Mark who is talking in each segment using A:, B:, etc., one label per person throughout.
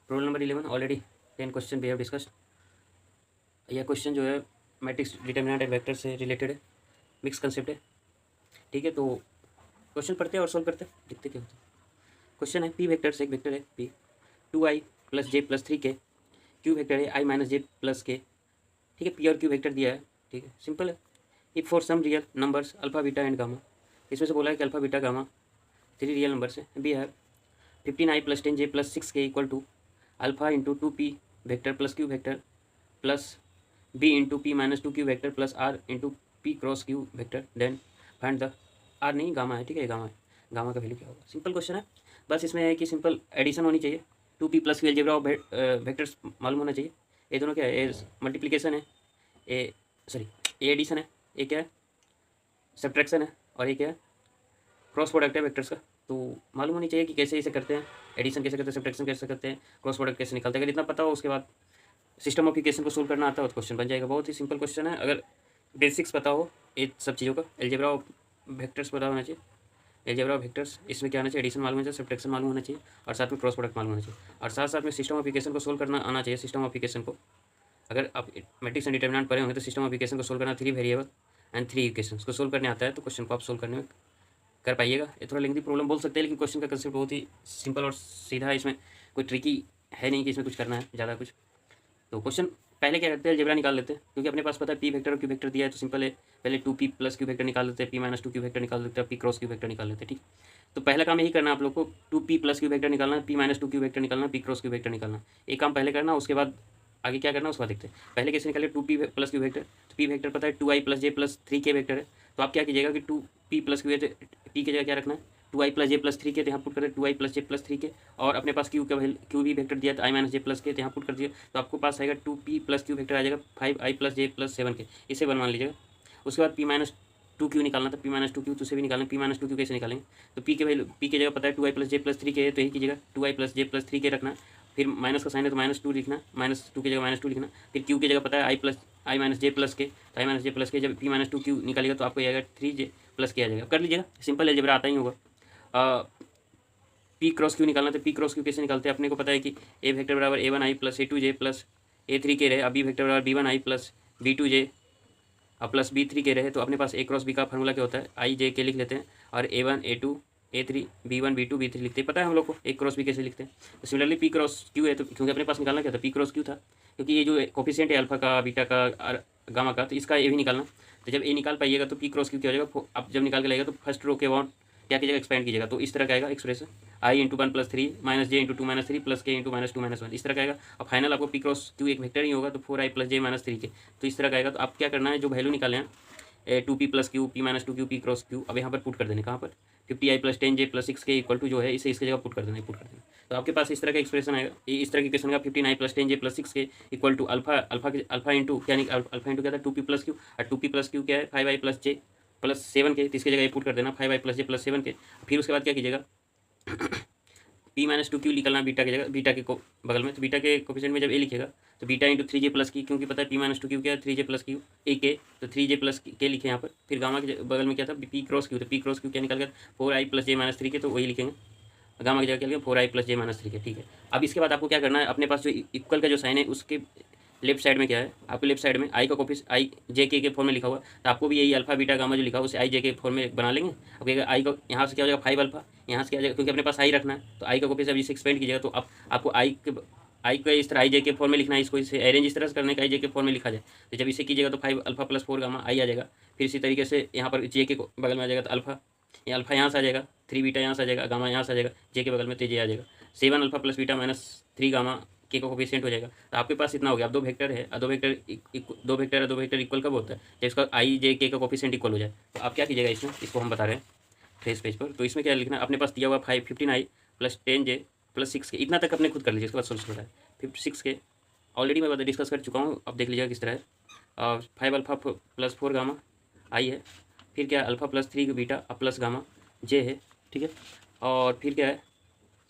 A: Role number 11 already 10 question we have discussed. यह question जो है मैट्रिक्स डिटर्मिनेंट एंड वेक्टर से रिलेटेड है, मिक्स कंसेप्ट है। ठीक है, तो क्वेश्चन पढ़ते हैं और सॉल्व करते हैं, देखते क्या होता है। क्वेश्चन है पी वेक्टर से एक वेक्टर है P 2i + j + 3k, Q vector है i - j + k। ठीक है, पी और क्यू वेक्टर दिया है। ठीक है, सिंपल है। If for some real numbers alpha beta and gamma, इसमें से बोला है कि alpha beta gamma 3 real numbers है। बी है 15i + 10j + 6k = alpha into 2p vector plus q vector plus b into p - 2q vector plus r into p cross q vector. Then find the r नहीं gamma है। ठीक है, gamma है, gamma का value क्या होगा। Simple question है, बस इसमें है कि सिंपल एडिशन होनी चाहिए। 2p + q algebra of vectors मालूम होना चाहिए। ये दोनों क्या है, ए मल्टीप्लिकेशन है, ए सॉरी ए एडिशन है, ये क्या है सब्ट्रैक्शन है, और ये क्या है क्रॉस प्रोडक्ट है वेक्टर्स का। तो मालूम होनी चाहिए कि कैसे इसे करते हैं, एडिशन कैसे करते हैं, सब्ट्रैक्शन कैसे करते हैं, क्रॉस प्रोडक्ट कैसे निकालते हैं। अगर इतना पता हो उसके बाद सिस्टम ऑफ इक्वेशन को सोल्व करना आता हो तो क्वेश्चन बन जाएगा। बहुत ही सिंपल क्वेश्चन है। अगर बेसिक्स पता हो ये सब चीज़ों का, अलजेब्रा ऑफ वेक्टर्स पता होना चाहिए, अलजेब्रा ऑफ वेक्टर्स इसमें क्या आना चाहिए, एडिशन मालूम होना चाहिए, सब्ट्रैक्शन मालूम होना चाहिए, और साथ में क्रॉस प्रोडक्ट मालूम होना चाहिए, और साथ साथ में सिस्टम ऑफ इक्वेशन को सोल्व करना आना चाहिए। सिस्टम ऑफ इक्वेशन को अगर आप मैट्रिक्स एंड डिटर्मिनेंट पढ़े होंगे तो सिस्टम ऑफ इक्वेशन को सोल्व करना 3 वेरिएबल एंड 3 इक्वेशंस को सोल्व करने आता है, तो क्वेश्चन को आप सोल्व करने में कर पाइएगा। ये थोड़ा लेंथी प्रॉब्लम बोल सकते हैं, लेकिन क्वेश्चन का कंसेप्ट बहुत ही सिंपल और सीधा है। इसमें कोई ट्रिकी है नहीं कि इसमें कुछ करना है ज़्यादा कुछ। तो क्वेश्चन पहले क्या करते हैं, अलजेब्रा निकाल लेते हैं, क्योंकि अपने पास पता है पी वेक्टर और क्यू वेक्टर दिया है, तो सिंपल है पहले 2p + q वेक्टर निकाल लेते हैं, p - 2q वेक्टर निकाल लेते हैं, p क्रॉस q वेक्टर निकाल लेते हैं। ठीक, तो पहला काम यही करना है आप लोग को, 2p + q वेक्टर निकालना है, p - 2q वेक्टर निकालना है, p क्रॉस q वेक्टर निकालना है। एक काम पहले करना, उसके बाद आगे क्या करना है उसके बाद देखते हैं। पहले कैसे निकाले 2p + q वेक्टर, तो p वेक्टर पता है 2i + j + 3k वेक्टर है। तो आप क्या कीजिएगा कि 2p + q है, p की जगह क्या रखना है 2i + j + 3k, तो यहाँ पुट करें 2i + j + 3k, और अपने पास q का q भी वेक्टर दिया था i - j + k, तो यहाँ पुट कर दिया, तो आपको पास आएगा 2p + q वेक्टर आ जाएगा 5i + j + 7k। इसे वन मान लीजिएगा। उसके बाद p - 2q निकालना था, p - 2q तो उसे भी निकालेंगे। p - 2q कैसे निकालेंगे, तो p के वैल्यू p की जगह पता है 2i + j + 3k है, तो यही कीजिएगा 2i + j + 3k रखना। फिर माइनस का साइन है तो -2 लिखना, -2 की जगह -2 लिखना। फिर q की जगह पता है i - j + k, तो i - j + k जब p - 2q निकालेगा तो आपको आएगा 3j + k आ जाएगा। कर लीजिएगा, सिंपल अलजेब्रा आता ही होगा। पी क्रॉस क्यू निकालना, तो पी क्रॉस क्यू कैसे निकालते हैं, अपने को पता है कि ए वेक्टर बराबर a1i + a2j + a3k रहे, अब बी वेक्टर बराबर b1i + b2j + b3k रहे, तो अपने पास a क्रॉस बी का फॉर्मूला क्या होता है, i j k लिख लेते हैं, और a1 a2 a3 b1 b2 b3 लिखते हैं। पता है हम लोग को a क्रॉस बी कैसे लिखते हैं। तो सिमिलरली p क्रॉस क्यू है, तो क्योंकि अपने पास निकालना क्या था, p क्रॉस क्यू था, क्योंकि ये जो कोफिशिएंट है अल्फा का, बीटा का और गामा का, तो इसका ए भी निकालना। तो जब ए निकाल पाइएगा तो p क्रॉस क्यू क्या हो जाएगा, अब जब निकाल के लाएगा तो फर्स्ट रो के अबाउट क्या कीजिएगा, एक्सपेंड कीजिएगा, तो इस तरह का आएगा एक्सप्रेशन i × 1 + 3 - j × 2 - 3 + k × -2 - 1, इस तरह का आएगा। और फाइनल आपको p क्रॉस क्यू एक वेक्टर ही होगा, तो 4i + j - 3k, तो इस तरह का आएगा। तो आप क्या करना है, जो वैल्यू निकाले हैं 2p + q, p - 2q, p cross Q, अब यहाँ पर पुट कर देने, कहाँ पर 50i + 10j + 6k = जो है इसे इसकी जगह पुट कर देना, पुट कर देना। तो आपके पास इस तरह का एक्सप्रेशन आएगा, इस तरह की क्वेश्चन का 15i + 10j + 6k = alpha into क्या नहीं, अल्फा इंटू क्या था 2p + q, और 2p + q क्या है 5i + j + 7k, तो इसकी जगह पुट कर देना 5i + j + 7k। फिर उसके बाद क्या कीजिएगा p - 2q निकलना बीटा की जगह, बीटा के को बगल में, तो बीटा के कोफिशिएंट में जब ए लिखेगा तो बीटा × 3j + k, क्योंकि पता है p - 2q क्या है 3j + q a k, तो 3j + k लिखे यहाँ पर। फिर गामा के बगल में क्या था p क्रॉस q, तो p क्रॉस q क्या निकल गया 4i + j - 3k, तो वही लिखेंगे गामा की जगह क्या लिखेंगे 4i + j - 3k। ठीक है, अब इसके बाद आपको क्या करना है, अपने पास जो इक्वल का जो साइन है उसके लेफ्ट साइड में क्या है, आपके लेफ्ट साइड में आई का कोफिश आई जे के फॉर्म में लिखा हुआ, तो आपको भी यही अल्फा बीटा गामा जो लिखा हुआ उसे आई जे के फॉर्म में बना लेंगे। अब आई को यहाँ से क्या हो जाएगा 5 अल्फा, यहाँ से क्या हो जाएगा, क्योंकि अपने पास आई रखना है, तो आई का कोफिश अब इसे एक्सपेंड कीजिएगा, तो आप आपको आई को इस तरह आई जे के फॉर्म में लिखना है, इसको इसे अरेंज इस तरह से करने का आई जे के फॉर्म में लिखा जाए। तो जब इसे कीजिएगा तो 5 अल्फा + 4 गामा आई आ जाएगा। फिर इसी तरीके से यहाँ पर जे के बगल में आ जाएगा, तो अल्फा यहाँ से आ जाएगा, 3 बीटा यहाँ से आ जाएगा, गामा यहाँ से आ जाएगा, जे के बगल में तो जे आ जाएगा, 7 अल्फा + बीटा - 3 गामा के का कोफिशिएंट हो जाएगा। तो आपके पास इतना हो गया। अब दो वेक्टर है, दो वेक्टर इक्वल कब होता है, जब इसका आई जे के का कोफिशिएंट इक्वल हो जाए। तो आप क्या कीजिएगा इसमें, इसको हम बता रहे हैं फेस पेज पर। तो इसमें क्या लिखना है, अपने पास दिया हुआ 15i + 10j + 6k, इतना तक अपने खुद कर लीजिए, इसके बाद सोल्यूशन बताए 6k ऑलरेडी मैं डिस्कस कर चुका हूँ, अब देख लीजिएगा किस तरह है। 5 अल्फा + 4 गामा आई है, फिर क्या है अल्फा + 3 बीटा प्लस गामा जे है। ठीक है, और फिर क्या है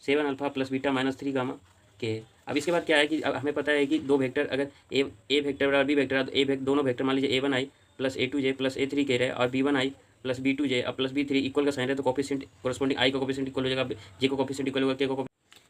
A: 7 अल्फा + बीटा - 3 गामा के। अब इसके बाद क्या है कि अब हमें पता है कि दो वेक्टर अगर ए वेक्टर बराबर बी वेक्टर, तो दोनों वेक्टर मान लीजिए a1i + a2j + a3k रहे, और b1i + b2j + b3 इक्वल का साइन है, तो कोफिशिएंट कोरस्पोंडिंग आई का कोफिशिएंट इक्वल हो जाएगा, जे को कोफिशिएंट इक्वल होगा के को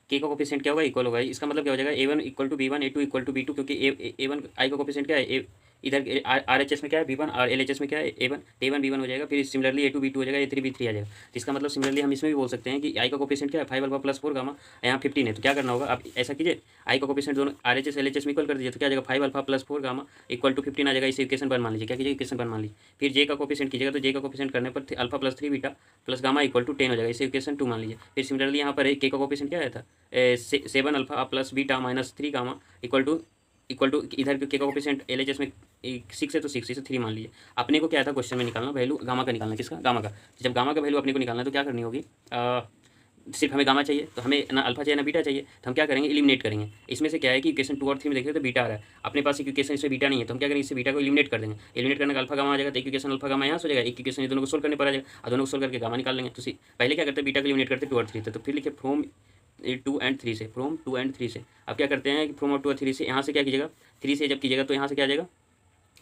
A: के का कोफिशिएंट क्या होगा, इक्वल होगा। इसका मतलब क्या हो जाएगा, A1 equal to B1, A2 equal to B2, क्योंकि A1 आई का कोफिशिएंट क्या है, इधर RHS में क्या है B1 और LHS में क्या है A1, A1 B1 हो जाएगा। फिर सिमिलरली A2 B2 हो जाएगा, A3 B3 आ जाएगा। तो इसका मतलब सिमिलरली हम इसमें भी बोल सकते हैं कि आई का कोफिशिएंट क्या है 5 अल्फा प्लस 4 गामा, यहाँ 15 है। तो क्या करना होगा, आप ऐसा कीजिए, आई का कोफिशिएंट दोनों RHS LHS में इक्वल कर दीजिए। तो क्या आ जाएगा 5 alpha plus 4 gamma equal to 15 आ जाएगा। इसे इक्वेशन 1 मान लीजिए। क्या कीजिए, इक्वेशन 1 मान लीजिए। फिर जे का कोफिशिएंट कीजिएगा, तो जे का कोफिशिएंट करने पर alpha plus 3 beta plus gamma equal to 10 हो जाएगा। इसे इक्वेशन 2 मान लीजिए। फिर सिमिलरली यहाँ पर के का कोफिशिएंट क्या आया था, 7 alpha plus beta minus 3 gamma equal to इधर के का कोफिशिएंट LHS में 6 है तो 6 इसे 3 मान लीजिए। अपने को क्या था क्वेश्चन में निकालना, वैल्यू गामा का निकालना। किसका, गामा का। जब गामा का वैल्यू अपने को निकालना है तो क्या करनी होगी, सिर्फ हमें गामा चाहिए, तो हमें ना अल्फा चाहिए ना बीटा चाहिए। तो हम क्या करेंगे, एलिमिनेट करेंगे। इसमें से क्या है कि इक्वेशन 2 और 3 में देखिए तो बीटा आ रहा है, अपने पास एक इक्वेशन इसमें बीटा नहीं है। तो हम क्या करेंगे, इससे बीटा को एलिमिनेट कर देंगे। एलिमिनेट करने का अल्फा गामा आ जाएगा। तो एक इक्वेशन अल्फा गामा यहाँ से हो जाएगा, एक इक्वेशन ये दोनों को सोल्व करने पर आ जाएगा, और दोनों को सोल्व करके गामा निकाल लेंगे। तो पहले क्या करते हैं, बीटा को एलिमिनेट करते 2 और 3 थे। तो फिर लिखे फ्रॉम 2 एंड 3 से, फ्रॉम 2 एंड 3 से। अब क्या करते हैं कि फ्रॉम 2 और 3 से, यहाँ से क्या कीजिएगा, 3 से जब कीजिएगा तो यहाँ से क्या आ जाएगा,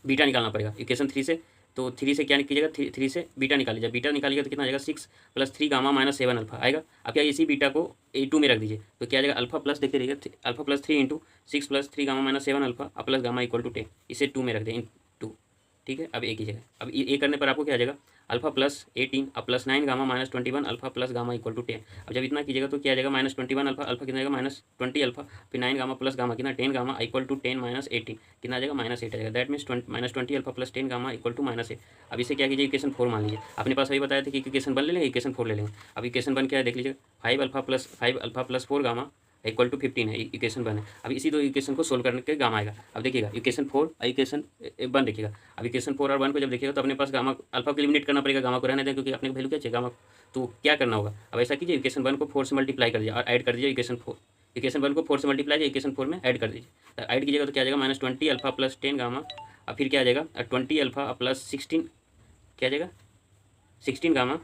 A: बीटा निकालना पड़ेगा इक्वेशन 3 से। तो 3 से क्या कीजिएगा, 3 से बीटा निकाल लीजिए। बीटा निकालिएगा तो कितना आ जाएगा, 6 प्लस 3 गामा माइनस 7 अल्फा आएगा। अब क्या, इसी बीटा को A2 में रख दीजिए। तो क्या आ जाएगा, अल्फा प्लस देखते रहिएगा, alpha plus 3 into 6 plus 3 gamma minus 7 alpha plus gamma equal to 10। इसे 2 में रख दें, 2। ठीक है, अब ए कीजिएगा। अब ए करने पर आपको क्या आ जाएगा, अल्फा प्लस 18 अब plus 9 gamma minus 21 alpha plus gamma equal to 10। अब जब इतना कीजिएगा तो क्या आ जाएगा, माइनस 21 अल्फा, अल्फा कितना आएगा माइनस 20 अल्फा, फिर 9 गामा प्लस गामा कितना 10 गामा इक्वल टू 10 माइनस 18 कितना आ जाएगा, माइनस 8 आ जाएगा। That means minus 20 alpha plus 10 gamma equal to minus 8। अब इसे क्या कीजिए, इक्वेशन 4 मान लीजिए। अपने पास अभी बताया था कि इक्वेशन 1 ले लेंगे, इक्वेशन 4 ले लेंगे। अब इक्वेशन 1 क्या है देख लीजिए, 5 alpha plus 4 gamma equal to 15 है, इक्वेशन 1 है। अब इसी दो इक्वेशन को सोल्व करने के गामा आएगा। अब देखिएगा इक्वेशन 4 और इक्वेशन 1 देखिएगा। अब इक्वेशन 4 और 1 को जब देखिएगा तो अपने पास गामा अल्फा को एलिमिनेट करना पड़ेगा, गामा को रहने दें, क्योंकि अपने वैल्यू क्या चाहिए गामा। तो क्या करना होगा, अब ऐसा कीजिए, इक्वेशन 1 को 4 से मल्टीप्लाई कर दीजिए और ऐड कर दीजिए इक्वेशन 4। इक्वेशन 1 को 4 से मल्टीप्लाई कीजिए, इक्वेशन 4 में ऐड कर दीजिए। तो ऐड कीजिएगा तो क्या आ जाएगा, माइनस 20 अल्फा प्लस 10 गामा, और फिर क्या आ जाएगा 20 अल्फा प्लस 16 क्या आ जाएगा 16 गामा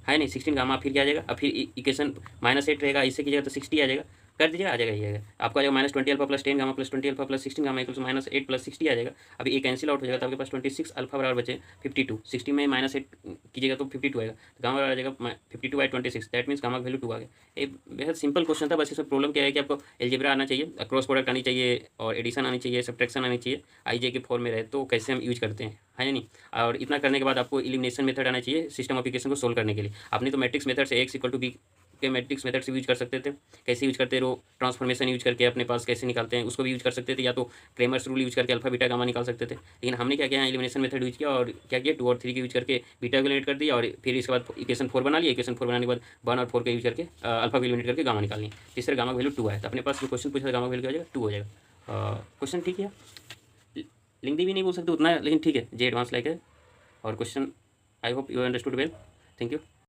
A: है नहीं 16 गामा, फिर क्या आ जाएगा, अब फिर इक्वेशन माइनस 8 रहेगा, इससे कीजिएगा तो 60 आ जाएगा, कर दीजिएगा आ जाएगा ये आएगा आपको आ जाएगा minus 20 alpha plus 10 gamma plus 20 alpha plus 16 gamma equal to minus 8 plus 60 आ जाएगा। अभी ये कैंसिल आउट हो जाएगा तो आपके पास 26 अल्फा बराबर बचे 52। 60 में माइनस 8 कीजिएगा तो 52 आएगा, तो गामा बराबर आ जाएगा 52/26। दैट मीन्स गामा का वैल्यू 2 आ गया। ये बेहद सिंपल क्वेश्चन था, बस इसमें प्रॉब्लम क्या है कि आपको एलजेब्रा आना चाहिए, क्रॉस प्रोडक्ट आनी चाहिए, और एडिशन आनी चाहिए, सब्ट्रैक्शन आनी चाहिए, IJ के फॉर्म में रहे तो कैसे हम यूज करते हैं, है नहीं। और इतना करने के बाद आपको एलिमिनेशन मेथड आना चाहिए सिस्टम ऑफ इक्वेशन को सोल्व करने के लिए। आपने तो मैट्रिक्स मेथड से Ax इक्वल टू बी के मैट्रिक्स मेथड से यूज कर सकते थे, कैसे यूज करते रो ट्रांसफॉर्मेशन यूज करके अपने पास कैसे निकालते हैं उसको भी यूज कर सकते थे, या तो क्रेमर्स रूल यूज करके अल्फा बीटा गामा निकाल सकते थे। लेकिन हमने क्या किया, एलिमिनेशन मेथड यूज किया और क्या किया 2 और 3 के यूज करके बीटा को एलिमिनेट कर दिया, और फिर इसके बाद इक्वेशन 4 बना लिया। इक्वेशन 4 बनाने के बाद 1 और 4 के यूज करके अल्फा को एलिमिनेट करके गामा निकाल लिया। तीसरे गामा का वैल्यू 2 आया। तो अपने पास जो क्वेश्चन पूछा था गामा का वैल्यू क्या हो जाएगा 2 हो जाएगा। क्वेश्चन ठीक है, लेंथी भी नहीं बोल सकते उतना, लेकिन ठीक है जे एडवांस लाइक है। और question I hope you understood well. Thank you.